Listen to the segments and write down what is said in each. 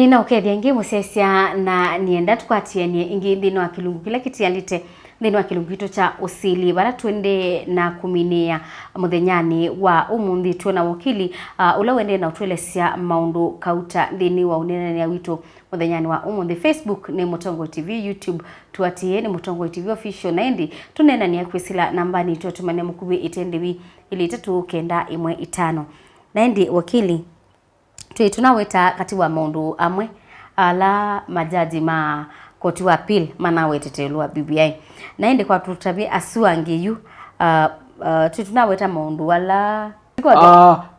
Nina ukethia ingi musesia na nienda tukwatianie ingi thini wa kilungu kila kitialite thini wa kilungu gitu cha Usili bara twende na kuminia muthenyani wa umuthi tuona wakili ula wende na utwelesia maundu kauta thini wa unene witu muthenyani wa umuthi. Facebook ni Mutongo TV, YouTube tuatie ni Mutongo TV official, na indi tunena ni akwisila nambani tutumania mukubi itendewi ili 39115 na indi wakili tunaweta katibu wa maundu amwe ala majaji ma koti wa appeal manawetetelwa BBI na ende kwa tutabi asuangiyu tunaweta maundu ala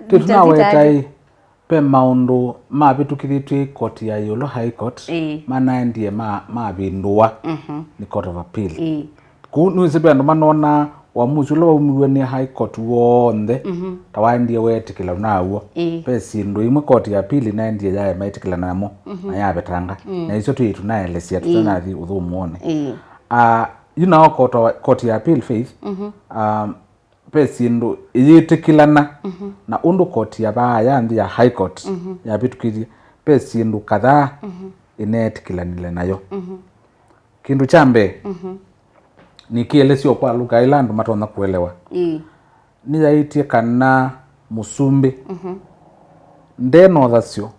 tunaweta pe maundu mabitukithitwe koti ya Yolo High Court manaendie mabindua ni Court of Appeal kunu sibe ndo manona wamuzi ulo waumiwe ni High Court wonde tawaendie wetikila unawo pesi ndo imwe koti ya pili naendie yae maitikila namo na yabetanga na iso tuitu naelesia tutanathi uthumuone you know koti ya appeal faith pesi ndo yitikilana na undu koti ya baya ndi ya High Court ya bitukithie pesi ndo kadhaa inetikilanile nayo kindu chambe ni kielesio kwa lugha ilandu matona kuelewa ni yaitie kana musumbi ndeno thasio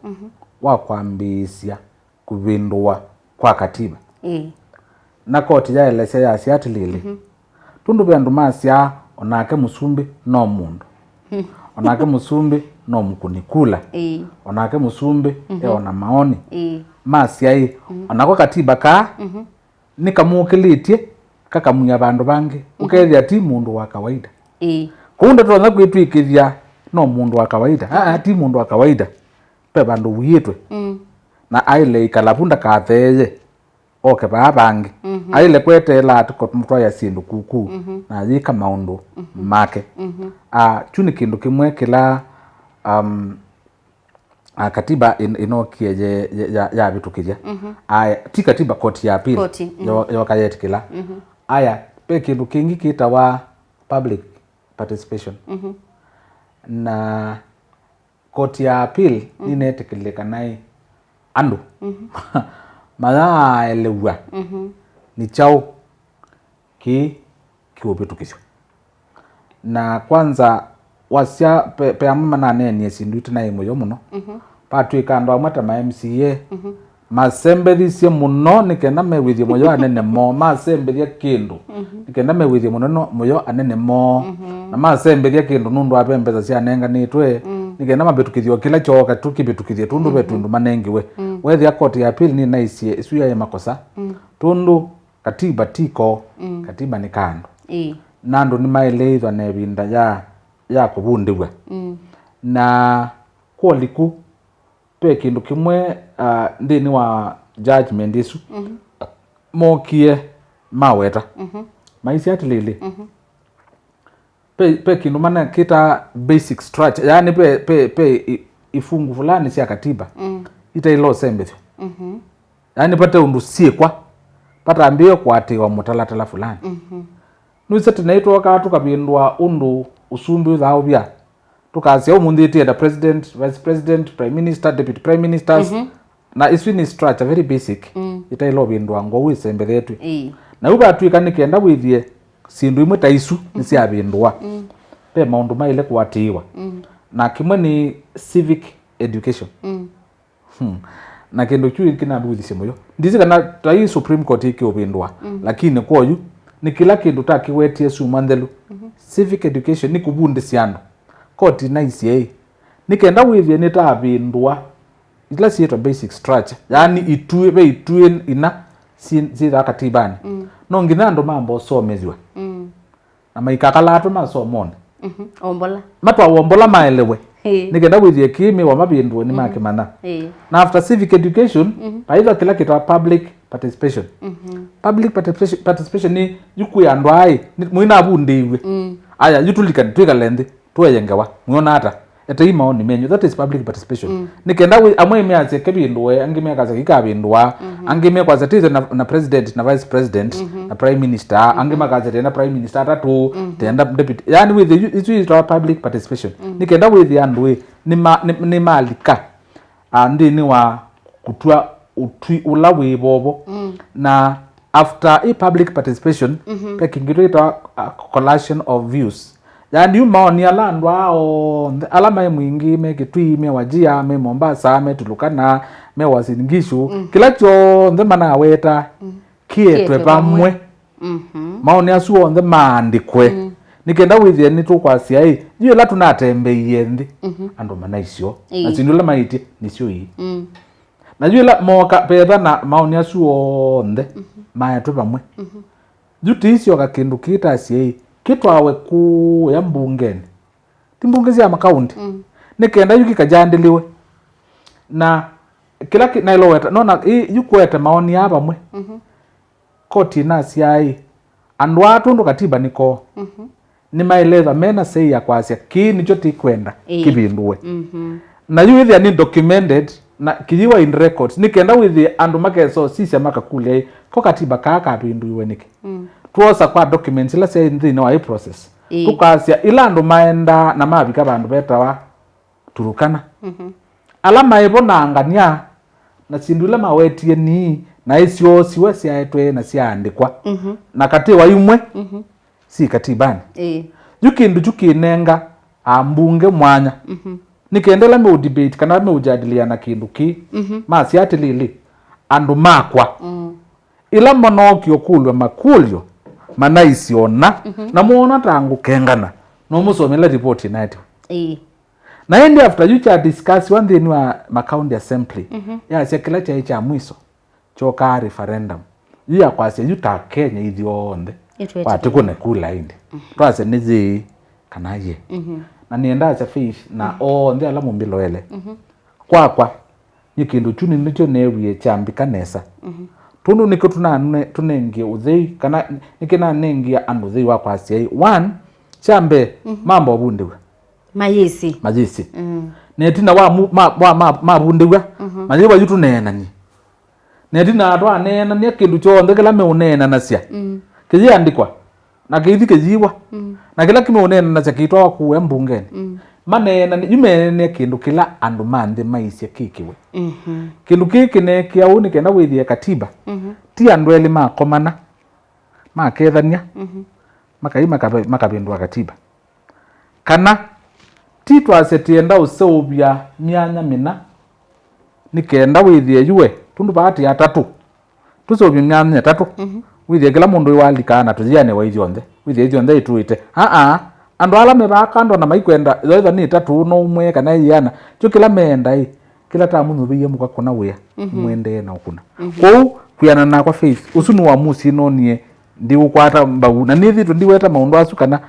wa kwambisia kuvindua kwa katiba na koti ya elesea ya siatilili tundu byandu masia onake musumbi no mundu onake musumbi no mkunikula onake musumbi ona maoni masia onako katiba ka nikamukilitie kakamunya bandu bangi ukethia ti mundu wa kawaida kunda tona kwitwikithia no mundu wa kawaida ti mundu wa kawaida pe bandu wiyetwe na aile ikalapunda katheye oke babangi aile kwetela atuko mtwa ya sindu kuku na yika maundu make chuni kindu kimwe kila katiba inokie ya bitukithia ti katiba koti ya appeal yo kayetikila aya pe kindu kingi kitawa public participation na koti ya appeal inetikilika nai andu mala elewa ni chao kiubitukisho na kwanza wasia pe amama na nene sindu itina imoyo muno patwika ndo amata ma MCA masemberisye muno nikenda mewithie moyo anene mo masemberia kindu nikenda mewithie muno moyo anene mo na masemberia kindu nundu apembeza cia nenga nitwe nikenda mabitukithio kila choka tukibitukithie tundu betundu manengiwe wethia koti ya appeal ni naisie isuya ya makosa tundu katiba tiko katiba ni kando nandu ni maeleithwa na ebinda ya kubundiwa na kwoliku pe kindu kimwe ndini wa judgment isu mokie maweta maisi atilili pe kindu mana kita basic structure yani pe ifungu fulani sia katiba ita ilo sembethyo yani pate undu siekwa pata ambio kwatiwa mutalatala fulani nuisa tunaitwa ka tukabindwa undu usumbi thao bya tukasia umunditie the president, vice president, prime minister, deputy prime ministers na iswini structure very basic ita ilo bindwa ngo wisembethetwe na uba atwika nikenda withie sindu imwe taisu nisia bindwa pe maundu maile kwatiwa na kimwe ni civic education na kendo chui kina buthise moyo ndizi kana tai Supreme Court ikiobindwa lakini koyu ni kila kindu takiwetie sumanthelu civic education ni kubundi siandu koti naisi nikenda withie nitabindwa ila sietwa basic structure yani itue ina si katibani no ngina ndo mambo someziwa na maikakalatu masomone ombola matwa ombola maelewe nikenda withie kimi wa mabindwa ni makimana na after civic education paitha kila kitu public participation public participation ni yuku ya ndwai muina abundiwe aya yutulika twika lendi tuyengewa muona hata ete maoni menyu that is public participation nikenda amwe meaze kebindwe angime kaza kikabindwa angime kwa zatizo na president na vice president na prime minister angime kaza na prime minister tatu tenda deputy yani with it is public participation nikenda with the andwe ni malika andi ni wa kutua utwi ula wibobo na after a public participation pekingiro ita collation of views yani yu maoni ala ndwao alama mwingi me kitui me wajia me Mombasa me Tulukana me Wasingishu kila cho ndhe mana weta kietwe pamwe maoni asu ndhe maandikwe nikenda withie ni tukwasia i yu la tunatembeiye ndi ando manaisio na sindula maiti nisio yi na yu la moka petha na maoni asu ndhe maetwe pamwe jutisio ka kindu kita sie kitwawe ku ya mbungeni timbungezi ya makaunti nikenda yuki kajandiliwe na kila nailoweta nona yukwete maoni ya pamwe koti na siai andu atundu katiba niko ni maeleza mena sei ya kwasia ki nicho tikwenda kibinduwe na yu ithia ni documented na kijiwa in records nikenda withi andu makeso sisi makakule ko katiba kaka binduwe niki tuosa kwa documents ila sei nthini wa process tukasia ila andu maenda na mabika bandu betawa Turukana ala maibona angania na sindula mawetie ni na isio siwe siaetwe na siandikwa na katiwa imwe si katibani yukindu chukinenga ambunge mwanya nikendela me debate kana me ujadiliana kindu ki masi atilili andu makwa ila monokyo kulwe makulyo manaisiona na muona tangu kengana no musomela report inaito na endi after you chat discuss one thing wa county assembly ya sekela cha mwiso choka referendum ya kwase yuta Kenya idionde watukune kula indi twase nizi kanaye na nienda cha fish na onde ala mumbilo ele kwa yikindu chuni nicho newie chambi kanesa tundu niko tunengie uthei kana nikina nengia anu uthei wa kwase one chambe mambo bundiwe majisi netina wa mabundiwa majiwa yutu nenani netina atwa nena ni kindu chonde kila meunena nasia kiji andikwa na kithi kijiwa na kila kimeunena nasia kitwa ku mbungeni manena ni yumene kindu kila andu mande maisha kikiwe kindu kiki ne kiau ni kenda withie katiba ti andu eli makomana makethania makaima makabindwa katiba kana titwa setienda useubya myanya mina nikenda withie yuwe tundu baati ya tatu tusobya myanya tatu withie kila mundu walikana tuziane wa ithionde withie ithionde ituite andu ala mebakando na maikwenda zoitha ni tatu no umwe kana yana cyo kila menda kila tamu nubiye mukakona wea mwende na ukuna kou kuyana na kwa faith usunu wa musi no nie ndi ukwata mbagu na nithi ndiweta maundu asu kana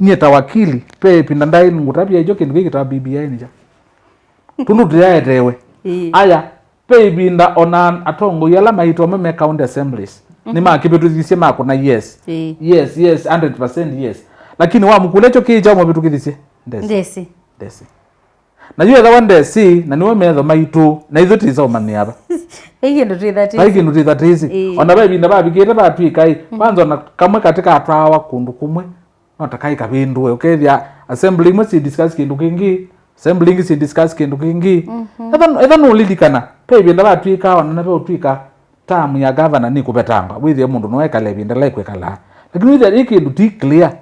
nyeta wakili pe pinda ndai ngutabia ijo kindu gikita BBI nija tundu tuyaetewe aya pe binda ona atongo yala maito meme county assemblies ni makibetu zise makona yes 100% yes lakini wa mkulecho kija mo bitu kidise ndesi na yeye da wande si na niwe mezo maitu na izo tizo maniaba hiyo ndo tizati ona baby na baby kete batwika kwanza na kamwe katika atwawa kundu kumwe notakai kabindwe ukethia assembly mwe si discuss kindu kingi assembly si discuss kindu kingi even no lidikana pe binda batwika wana na pe utwika tamu ya governor ni kubetanga withie mundu no ekale binda lekwe kala lakini withie ikindu ti clear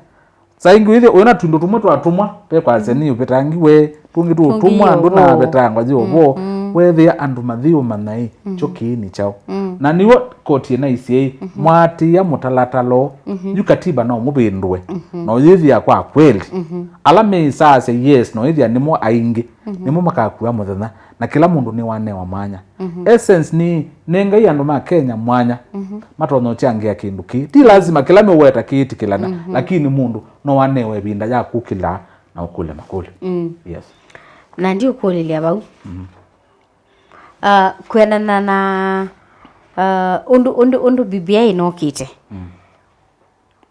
saingi withie ona tundu tumwe twatumwa pe kwa zeni ubetangi we tungi tu tumwa ndo na betangwa jiwo wethie andu mathio manai chokini chao na niwo koti na isi mwati ya mutalatalo yukatiba no mubindwe no yithia kwa kweli alame sasa yes no yithia nimo aingi nimo makakuwa muthenya na kila mundu ni wane wa mwanya essence ni nenga ya ndo ma Kenya mwanya matono changia kindu ki ti lazima kila meweta kiti kilana lakini mundu no wane we binda ya kukila na ukule makule yes na ndio kulilia bau kwenana na undu BBI no kite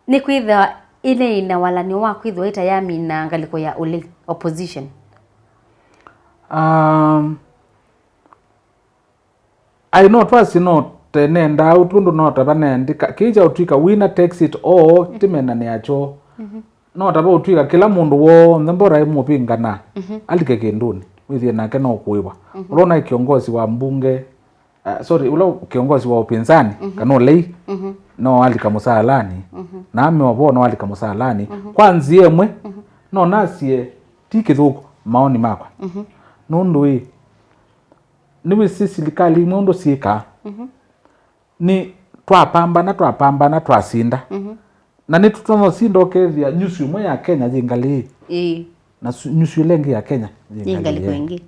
ni kwitha ile ina Walan'Yo wa kwitha ita ya mina ngaliko ya ule opposition I know twas not nenda utundu nota banendika kija utwika winner takes it all timena ne acho nota ba utwika kila mundu wo ndembora imupingana alike kinduni withie nake no kuiwa urona kiongozi wa mbunge sorry ule kiongozi wa upinzani kana lei no wali kamusalani na ame wabona wali kamusalani kwanzi yemwe no nasie tikithuko maoni makwa nundu niwe sisi likali mundu sika ni twapambana twasinda na ni tutono sindo kethia nyusu mwe ya Kenya jingali na nyusu lengi ya Kenya jingali kwengi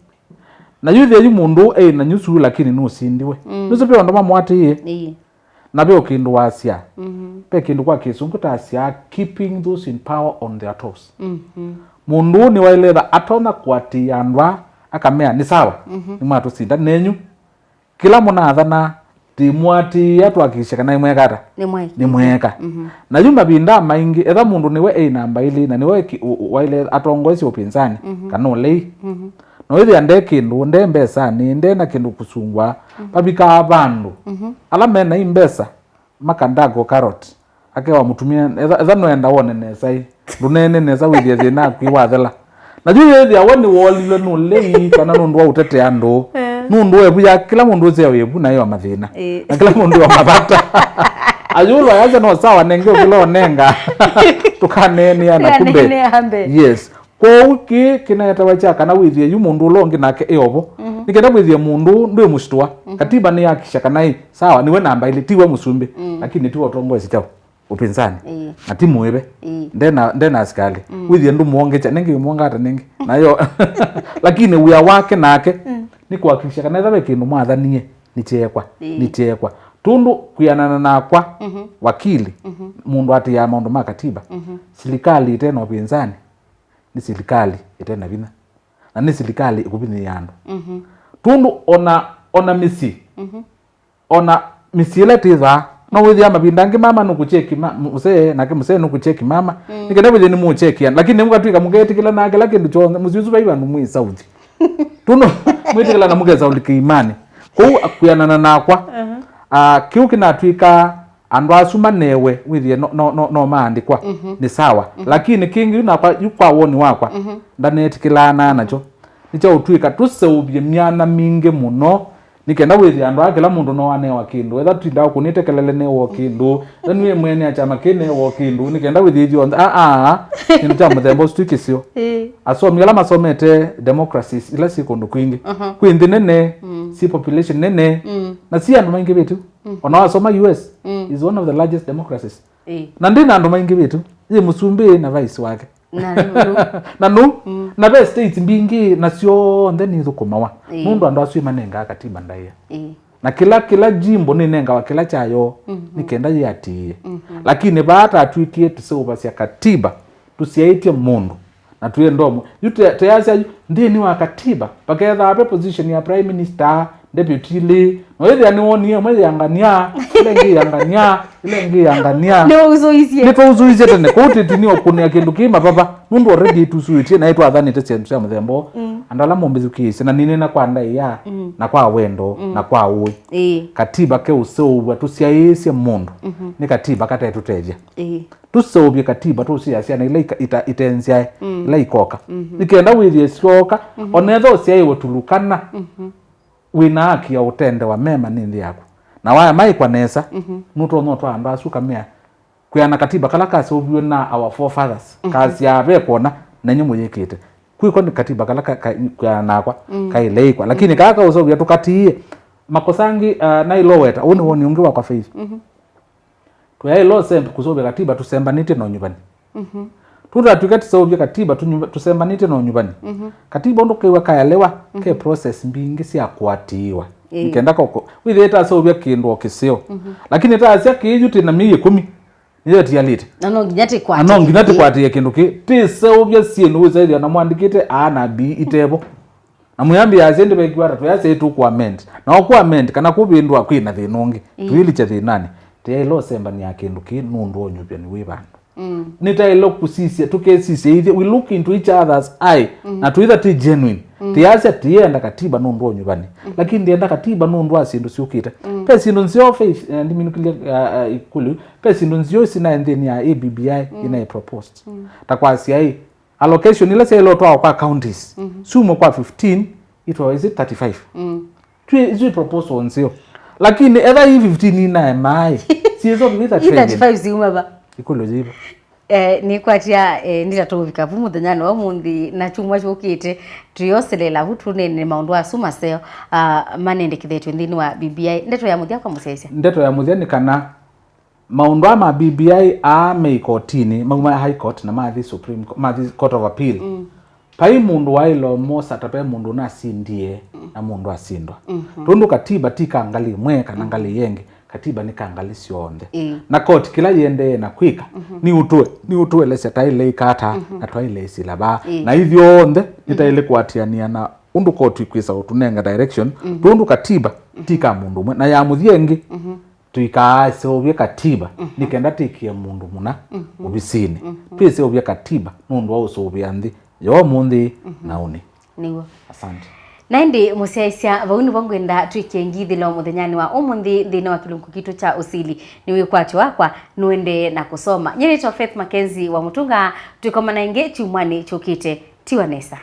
na yuthi yu mundu na nyusu lakini no sindiwe nusu pe ndoma mwati na be okindu wasia pe kindu kwa kisungu ta asia keeping those in power on their toes mundu ni wailetha atona kwati andwa akamea ni sawa ni matu sinda nenyu kila munathana timwati atwakisha kana imwekata ni mweka na yumba binda maingi etha mundu niwe namba ili na niwe waile atongozi upinzani kana ulei no ithi ande kindu nde mbesa ni nde na kindu kusungwa babika abandu ala mena imbesa makandago carrot akewa mutumia etha no enda wone nesai runene nesa withie thina kwiwathela na juu ithi awoni wolile no lei kana nundu wa utete andu nundu webu ya kila mundu zeo webu na yo mathina na kila mundu wa mabata ayulo yaza no sawa nenge kilo nenga tukaneni ana kumbe yes ko uki kinayeta wacha kana withie yu mundu longi nake eobo nikenda withie mundu ndwe mustua katiba ni yakisha kana sawa niwe namba ile tiwe musumbe lakini tiwe tongozi chao upinzani na timu ebe ndena askali withie ndu muongecha nenge muonga ata nenge nayo lakini uya wake nake ni kuhakikisha kana thabe kindu mwathanie ni chekwa tundu kuyanana nakwa wakili mundu ati ya maundu ma katiba serikali itena upinzani ni serikali itena bina na ni serikali ikubini yandu tundu ona misi ona misi ile tiza no withia mabindangi mama nukucheki muse na muse nukucheki mama nikenda bile ni mucheki lakini mukatwika mugeti kila nake lakini chonze muzizu baiba ndumwi Saudi tuno mwitikila na mugeza ulike imani ko kuyanana nakwa kiu kinatwika andu asuma newe withie no maandikwa ni sawa lakini kingi nakwa yukwa woni wakwa ndanetikilana nacho nicho utwika tuseubye myana mingi muno nikenda withie andu akila mundu no ane wa kindu etha twinda kunitekelele ne wo kindu then we mwene achama kene wo kindu nikenda withie jo kindu cha muthembo stukisio asomi ala masomete democracies ila sikundu kwingi kwindi nene si population nene na si andu maingi betu ona wasoma US is one of the largest democracies na ndina andu maingi betu ye musumbi na vice wake na be states mbingi na sio ndeni thukumawa mundu andu asu manenga katiba ndaia na kila jimbo ni nenga wa kila chayo nikenda yatie lakini baata atwikie tuseuba sia katiba tusiaitie mundu na tuye ndomo yute tayasa ndini wa katiba paketha ape position ya prime minister deputy leader no ile ani woni mwe yangania ile yangania no uzoizie tene kote tini okunia kindu kima papa mundu already tusuitie na itwa thani tese ya mthembo andala mombizukisi na nini na kwa ndai ya na kwa wendo na kwa uwi katiba ke useuwa tusiaiesie mundu ni katiba kata tuteja tusobye katiba tusiasia na ile itenzia ile ikoka nikenda withie sioka onetho siaiwe tulukana wina haki ya utende wa mema nindi yako na waya mai kwa nesa nuto no twa anda suka mea kuyana katiba kala kasi obyo na our forefathers kasi ya bekona na nyumu yekete kuiko ni katiba kala kuyana kwa kaile kwa lakini kaka usobyo tukatie makosangi na iloweta woni ungi wa kwa faith tuya ilo sembe kusobya katiba tusembanite no nyubani tuta tukati sobya katiba tusembanite no nyubani katiba ndo kaiwa kayalewa ke process mbingi si akwatiwa nikenda koko witheta sobya kindu okisio lakini ta asia kijuti na 10 niyo tialite anonginyati kwati kindu ki ti sobya sienu zaidi na mwandikite a na b itebo na muyambi yazende bekiwara tuyase tu ku amend na ku amend kana kubindwa kwina thinungi tuili cha thinani te ilo semba ni akindu ki nundu onyupya ni wibandu nitailo kusisia tukesisia hivi we look into each other's eye na tuitha ti genuine tiasia tienda katiba nundu onyubani lakini ndienda katiba nundu asindu siukita pesi ndo nzio faith ndiminukilia ikulu pesi ndo nzio sina ndeni ya ABBI ina proposed takwasia hii allocation ile sio lotwa kwa counties sumo kwa 15 it was 35 tu proposal nzio lakini etha hii 15 na mai siezo bitha training ida 5 ziuma ba ikulo ziba ni kwatia nditatuvika vu muthenya no mundi na chumwa chukite tuyoselela hutu nene maundu asuma seo manendekithetwe nthini wa BBI ndeto ya muthia kwa musesia ndeto ya muthia ni kana maundu ama BBI ame ikotini maguma high court na mathi supreme mathi court of appeal pai mundu wailo mosa tape mundu na sindie na mundu asindwa tundu katiba tika ngali mwe kana ngali yenge katiba ni kangali sionde na court kila yende na kwika ni utue lese taile ikata na twaile silaba na hivyo onde nitaile kuatiania na undu court ikwisa utunenga direction tundu katiba tika mundu mwe na ya muthiengi tuikaase obye katiba nikenda tikie mundu muna ubisini pese obye katiba nundu wa usobya ndi yo mundi nauni niwo asante naindi musiaisia vauni vangwenda tuikie ngithilo muthenyani wa umuthi thina wa kilungu kitu cha Usili niwe kwati wakwa nuende na kusoma nyeni to Faith Mackenzie wa Mutunga tukomana inge chumwani chukite tiwanesa